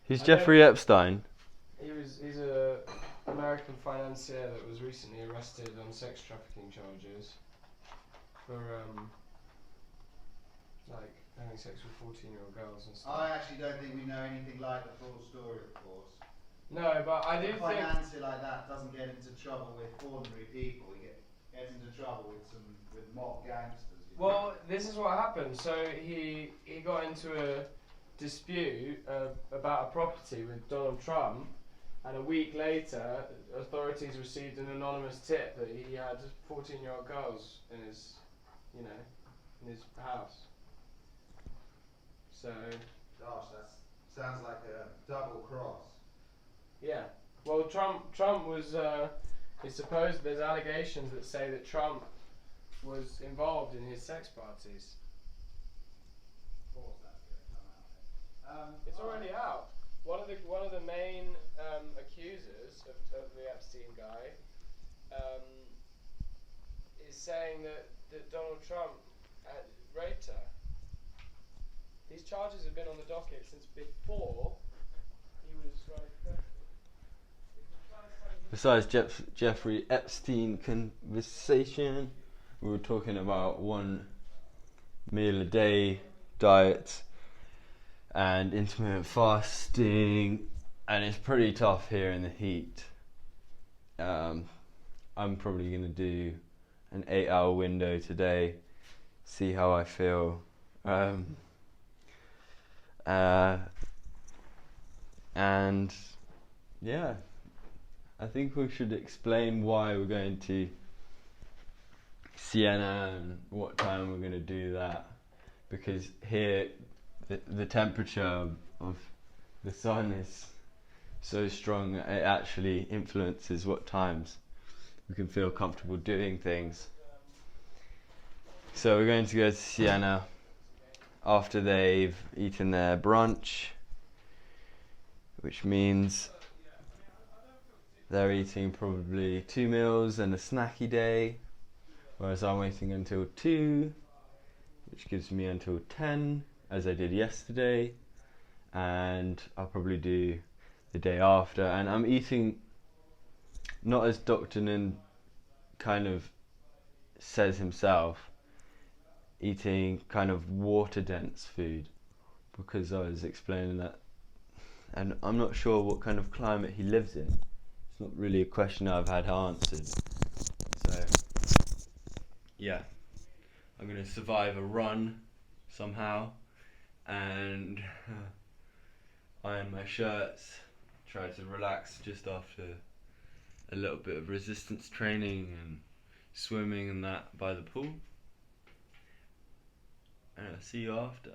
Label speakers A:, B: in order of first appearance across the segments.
A: Who's Jeffrey Epstein?
B: He's a American financier that was recently arrested on sex trafficking charges for like having sex with 14-year-old girls and stuff.
C: I actually don't think we know anything like the full story, of course.
B: No, but I do
C: A
B: think
C: financier like that doesn't get into trouble with ordinary people. He gets into trouble with mob gangsters.
B: Well, this is what happened. So he got into a dispute about a property with Donald Trump, and a week later, authorities received an anonymous tip that he had 14-year-old girls in his, in his house. So.
C: Gosh, that sounds like a double cross.
B: Yeah. Well, Trump was. It's supposed there's allegations that say that Trump was involved in his sex parties.
C: Of course, that's going to come out.
B: It's already out. One of the main accusers of the Epstein guy is saying that Donald Trump raped her. These charges have been on the docket since before he was arrested.
A: Besides Jeffrey Epstein conversation, we were talking about 1 meal a day diet and intermittent fasting, and it's pretty tough here in the heat. I'm probably going to do an 8-hour window today, see how I feel. And yeah, I think we should explain why we're going to Siena and what time we're going to do that, because here the temperature of the sun is so strong that it actually influences what times we can feel comfortable doing things. So we're going to go to Siena after they've eaten their brunch, which means they're eating probably 2 meals and a snacky day, whereas I'm waiting until 2, which gives me until 10, as I did yesterday, and I'll probably do the day after. And I'm eating not as Dr. Nin kind of says himself, eating kind of water dense food, because I was explaining that, and I'm not sure what kind of climate he lives in. It's not really a question I've had answered. So yeah, I'm going to survive a run somehow and iron my shirts, try to relax just after a little bit of resistance training and swimming and that by the pool. And I'll see you after.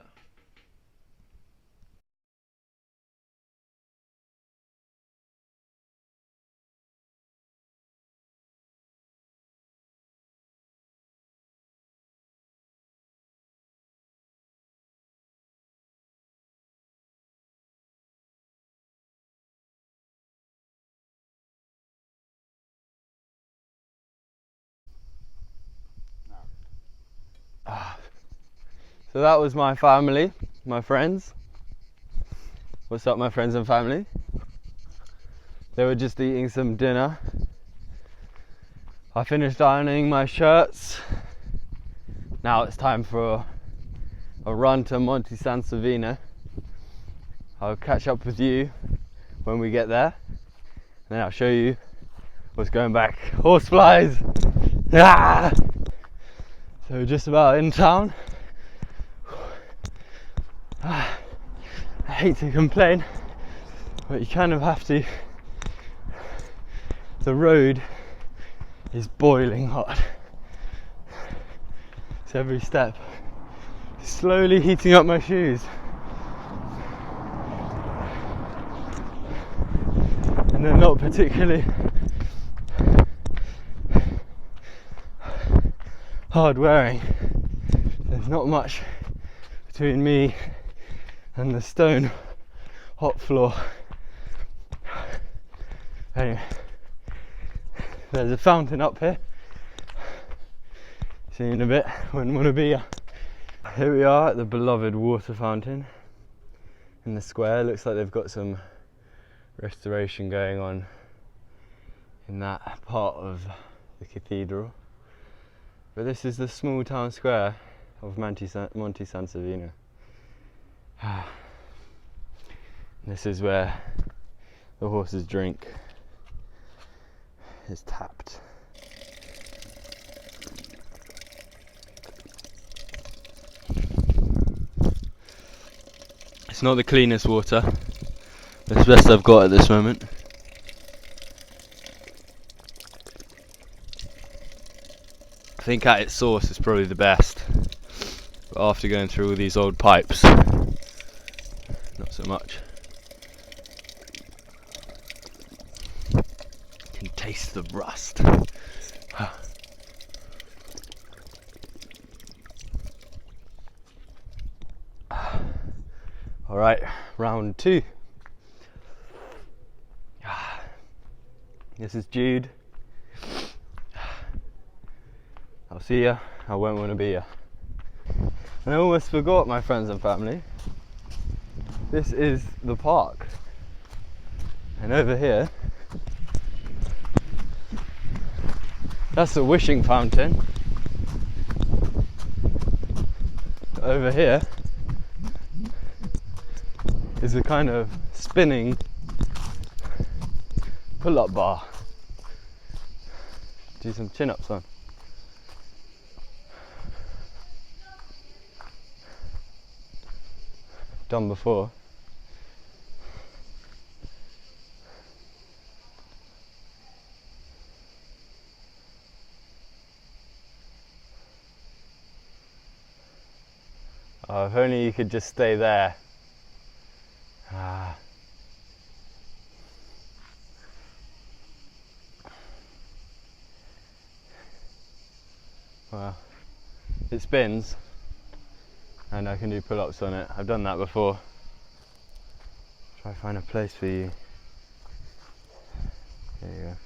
A: So that was my family, my friends. What's up, my friends and family? They were just eating some dinner. I finished ironing my shirts. Now it's time for a run to Monte San Savino. I'll catch up with you when we get there, and then I'll show you what's going back. Horseflies! Ah! So just about in town. I hate to complain, but you kind of have to. The road is boiling hot. So every step is slowly heating up my shoes. And they're not particularly hard wearing. There's not much between me and the stone hot floor. Anyway, there's a fountain up here. See you in a bit. Wouldn't want to be here. Here we are at the beloved water fountain. in the square. Looks like they've got some restoration going on in that part of the cathedral. But this is the small town square of Monte San Savino. This is where the horses drink. Is tapped. It's not the cleanest water. It's the best I've got at this moment. I think at its source it's probably the best. But after going through all these old pipes, not so much. You can taste the rust. Alright, round 2. This is Jude. I'll see ya. I won't want to be ya. And I almost forgot, my friends and family. This is the park. And over here, that's the wishing fountain. Over here is a kind of spinning pull-up bar. Do some chin-ups on. Done before. Oh, if only you could just stay there. Well, it spins and I can do pull-ups on it. I've done that before. Try to find a place for you. There you go.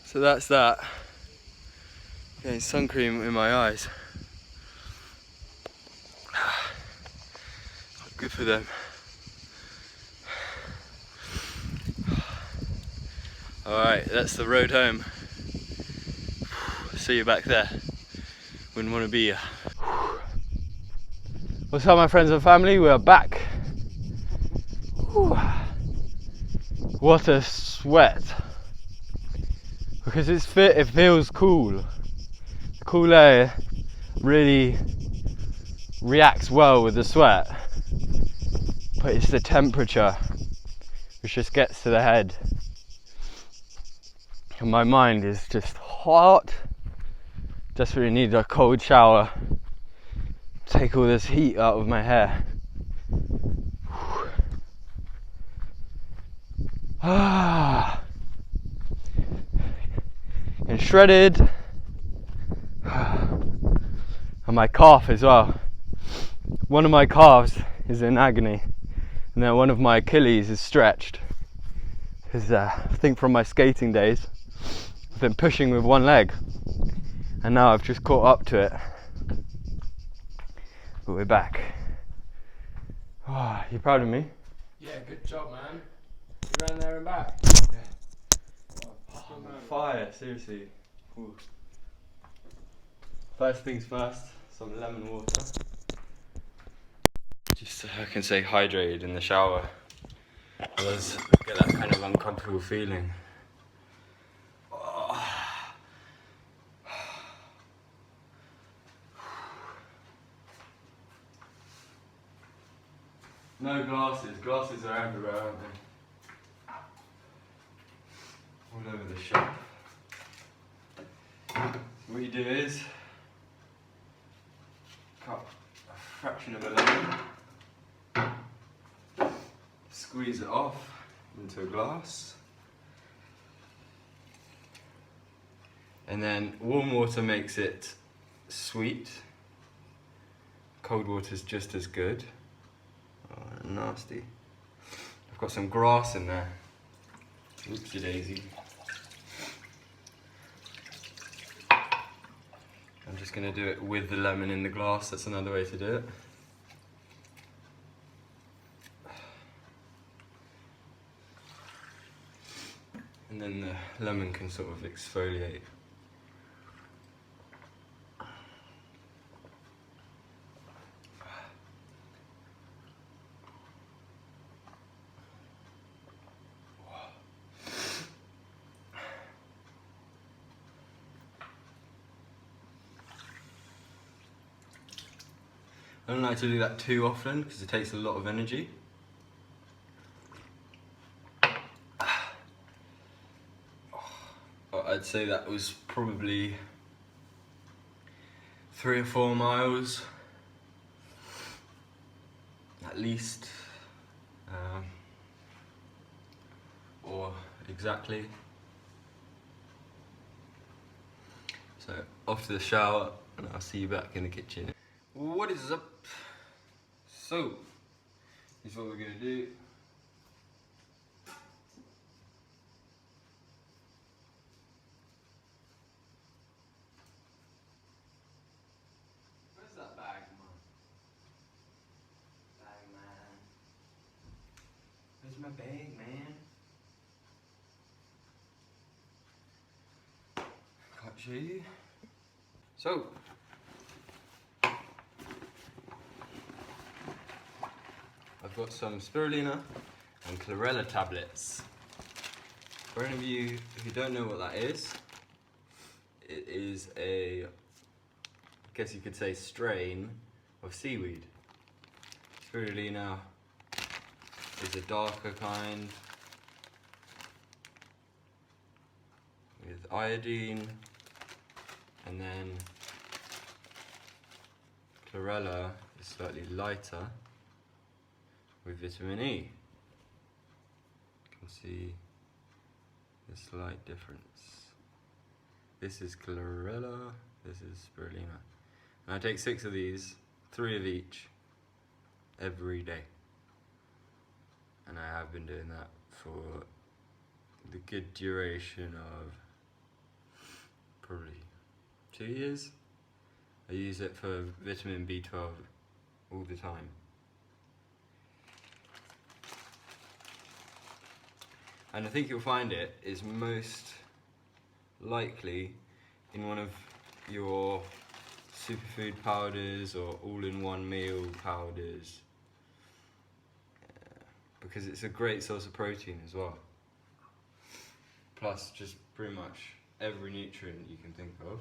A: So that's that. Getting sun cream in my eyes. Good for them. Alright, that's the road home. See you back there. Wouldn't want to be here. What's up, my friends and family? We are back. What a sweat. Because it feels cool. cool air really reacts well with the sweat, but it's the temperature which just gets to the head, and my mind is just hot. Desperately need a cold shower, take all this heat out of my hair. And shredded. And my calf as well. One of my calves is in agony, and then one of my Achilles is stretched. Because I think from my skating days, I've been pushing with one leg, and now I've just caught up to it. But we're back. Oh, you proud of me?
B: Yeah, good job, man. You ran there and back.
A: Yeah. Oh, I'm on fire, seriously. Ooh. First things first, some lemon water. Just so I can stay hydrated in the shower. Otherwise I get that kind of uncomfortable feeling. Oh. No glasses. Glasses are everywhere, aren't they? All over the shop. What you do is cut a fraction of a lemon, squeeze it off into a glass, and then warm water makes it sweet. Cold water is just as good. Oh, nasty. I've got some grass in there. Oopsie daisy. I'm just going to do it with the lemon in the glass. That's another way to do it. And then the lemon can sort of exfoliate. I don't like to do that too often because it takes a lot of energy. I'd say that was probably 3 or 4 miles, at least, or exactly. So off to the shower, and I'll see you back in the kitchen. What is up? So, here's what we're gonna do. Where's that bag, man? Bag, man. Where's my bag, man? Can't show you. So, I've got some spirulina and chlorella tablets. For any of you who don't know what that is, it is a, I guess you could say, strain of seaweed. Spirulina is a darker kind with iodine, and then chlorella is slightly lighter with vitamin E. You can see the slight difference. This is chlorella, this is spirulina. And I take 6 of these, 3 of each, every day. And I have been doing that for the good duration of probably 2 years. I use it for vitamin B12 all the time. And I think you'll find it is most likely in one of your superfood powders or all-in-one meal powders, because it's a great source of protein as well. Plus just pretty much every nutrient you can think of.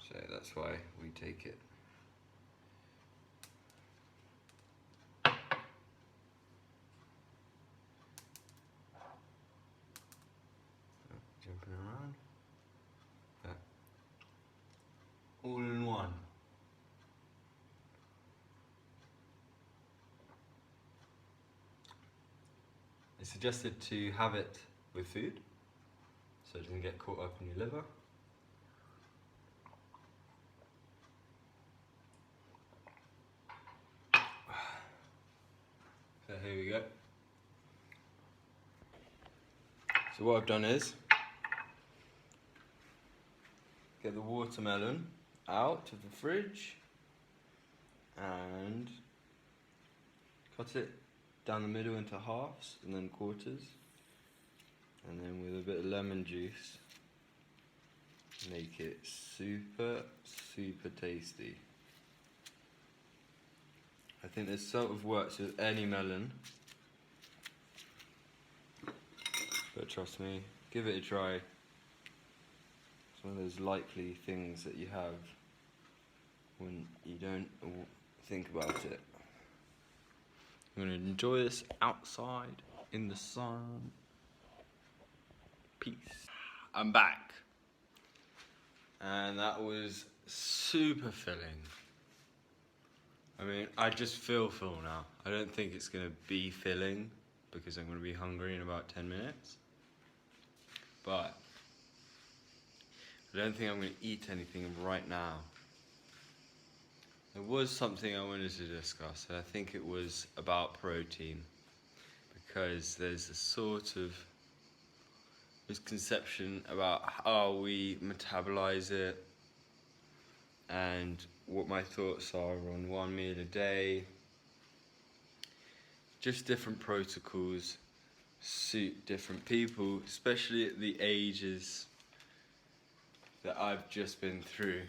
A: So that's why we take it. Jumping around. Yeah. All in one. It's suggested to have it with food, so it doesn't get caught up in your liver. So here we go. So what I've done is get the watermelon out of the fridge and cut it down the middle into halves and then quarters, and then with a bit of lemon juice make it super tasty. I think this sort of works with any melon, but trust me, give it a try. It's one of those likely things that you have when you don't think about it. I'm going to enjoy this outside in the sun. Peace. I'm back. And that was super filling. I mean, I just feel full now. I don't think it's going to be filling because I'm going to be hungry in about 10 minutes. But I don't think I'm going to eat anything right now. There was something I wanted to discuss, and I think it was about protein, because there's a sort of misconception about how we metabolize it and what my thoughts are on one meal a day. Just different protocols suit different people, especially at the ages that I've just been through.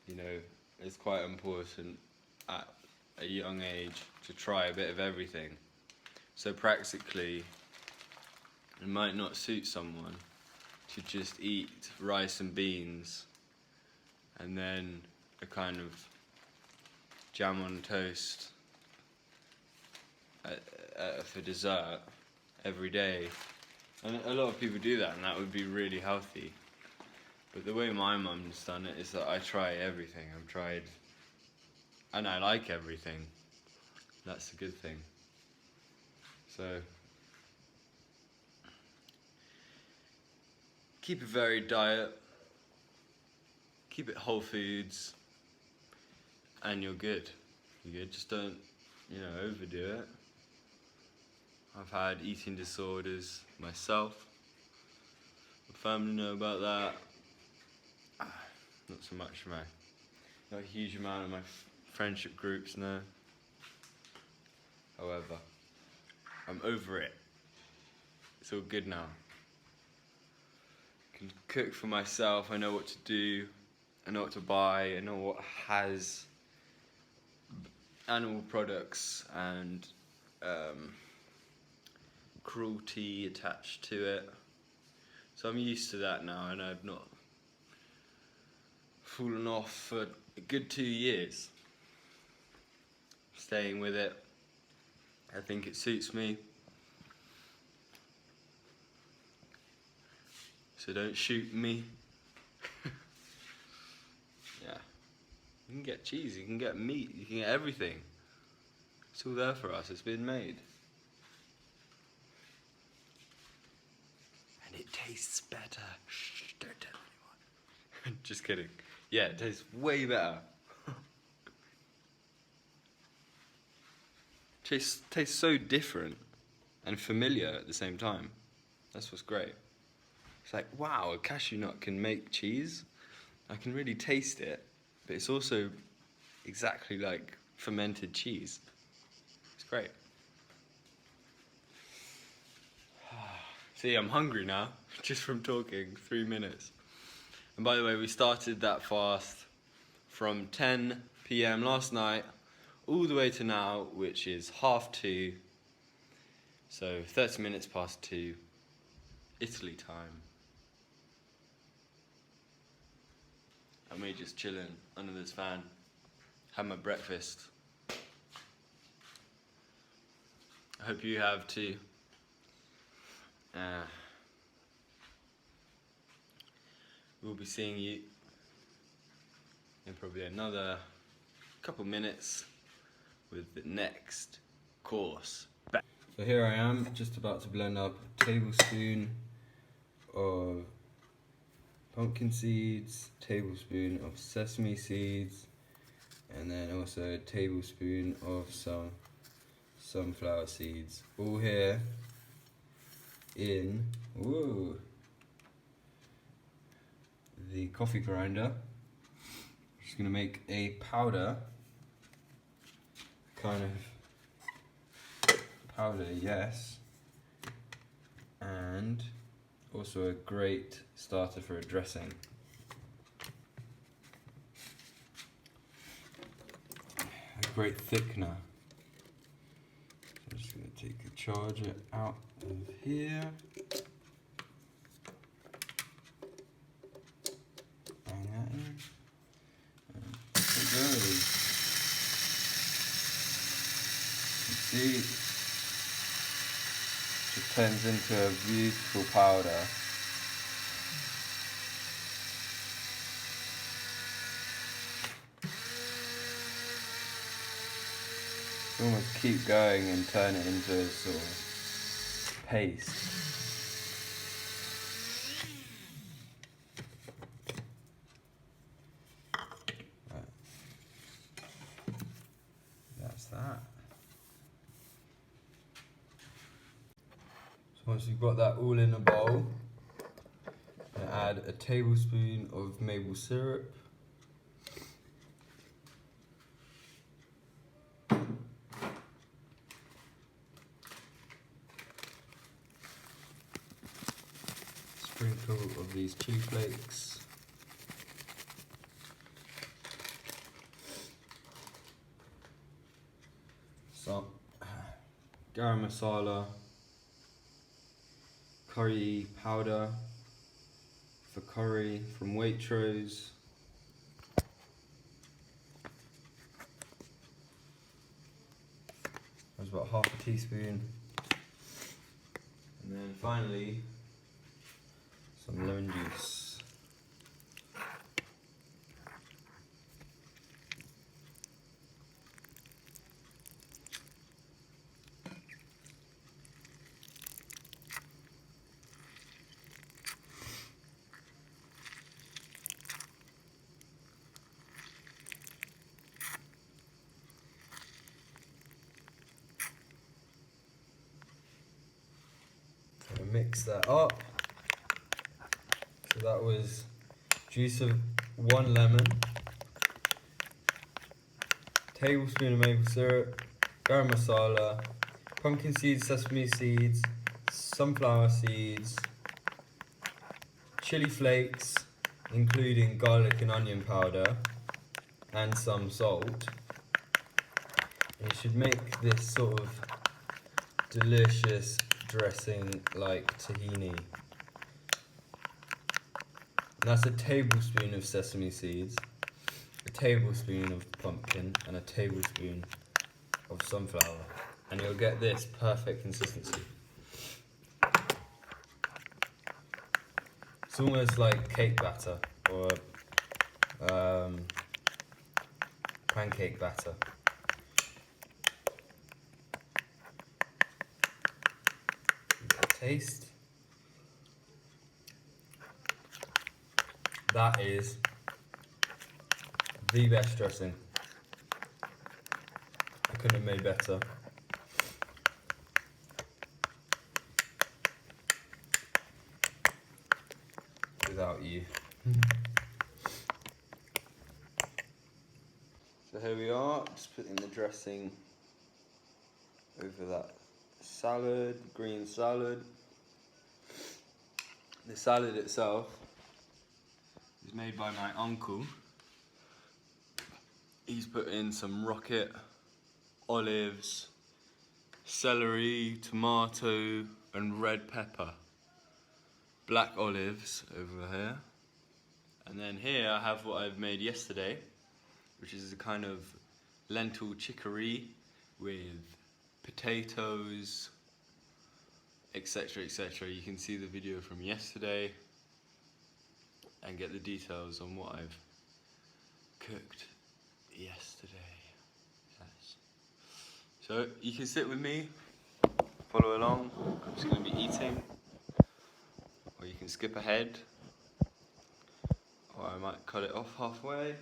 A: You know, it's quite important at a young age to try a bit of everything. So practically, it might not suit someone to just eat rice and beans and then a kind of jam on toast for dessert every day. And a lot of people do that, and that would be really healthy. But the way my mum's done it is that I try everything. I've tried, and I like everything. That's a good thing. So, keep a varied diet, keep it whole foods, and you're good. You're good. Just don't, overdo it. I've had eating disorders myself. My family know about that. Not so much not a huge amount of my friendship groups know. However, I'm over it. It's all good now. I can cook for myself. I know what to do. I know what to buy. I know what has animal products and cruelty attached to it. So I'm used to that now, and I've not fallen off for a good 2 years. Staying with it. I think it suits me. So don't shoot me. Yeah. You can get cheese, you can get meat, you can get everything. It's all there for us, it's been made. And it tastes better. Shh, don't tell anyone. Just kidding. Yeah, it tastes way better. Tastes so different and familiar at the same time. That's what's great. It's like, wow, a cashew nut can make cheese. I can really taste it, but it's also exactly like fermented cheese. It's great. See, I'm hungry now, just from talking 3 minutes. And by the way, we started that fast from 10 p.m. last night all the way to now, which is 1:30. So 30 minutes past 2. Italy time. And we're just chilling under this fan. Had my breakfast. I hope you have too. We'll be seeing you in probably another couple minutes with the next course. So here I am, just about to blend up a tablespoon of pumpkin seeds, tablespoon of sesame seeds, and then also a tablespoon of some sunflower seeds. All here in the coffee grinder. Just gonna make a powder, kind of powder, yes, and also a great starter for a dressing. A great thickener. So I'm just gonna take a charger out of here. Bang that in. And there it goes. You see, it turns into a beautiful powder. You almost keep going and turn it into a sort of paste. Right. That's that. So once you've got that all in a bowl, add a tablespoon of maple syrup. Sprinkle of these chili flakes. Some garam masala, curry powder for curry from Waitrose. That's about half a teaspoon. And then finally, some lemon juice. Mix that up. So that was juice of 1 lemon, tablespoon of maple syrup, garam masala, pumpkin seeds, sesame seeds, sunflower seeds, chili flakes, including garlic and onion powder, and some salt. And you should make this sort of delicious dressing like tahini. And that's a tablespoon of sesame seeds, a tablespoon of pumpkin, and a tablespoon of sunflower. And you'll get this perfect consistency. It's almost like cake batter or pancake batter. Taste. That is the best dressing. I couldn't have made better. Without you. So here we are, just putting the dressing over that salad, green salad. The salad itself is made by my uncle. He's put in some rocket, olives, celery, tomato and red pepper. black olives over here. And then here I have what I've made yesterday, which is a kind of lentil chicory with potatoes, etc, etc. You can see the video from yesterday and get the details on what I've cooked yesterday. Yes. So you can sit with me, follow along. I'm just going to be eating, or you can skip ahead, or I might cut it off halfway.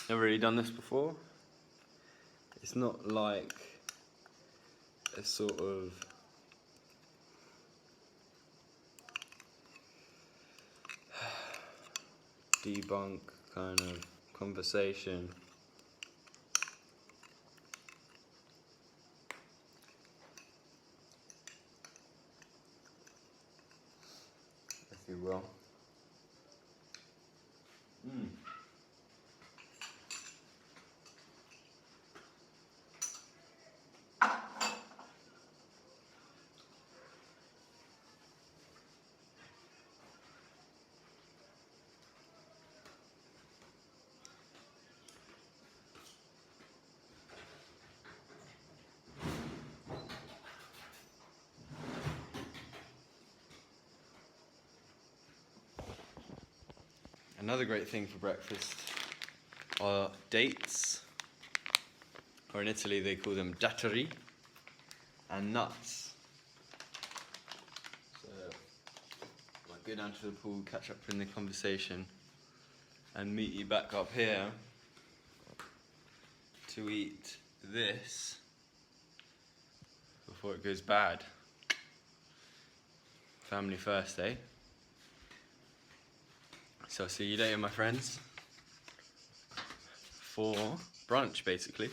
A: Never really done this before. It's not like a sort of debunk kind of conversation. If you will. Another great thing for breakfast are dates, or in Italy they call them datteri, and nuts. So I might go down to the pool, catch up in the conversation, and meet you back up here to eat this before it goes bad. Family first, eh? So I'll see you later, my friends, for brunch, basically.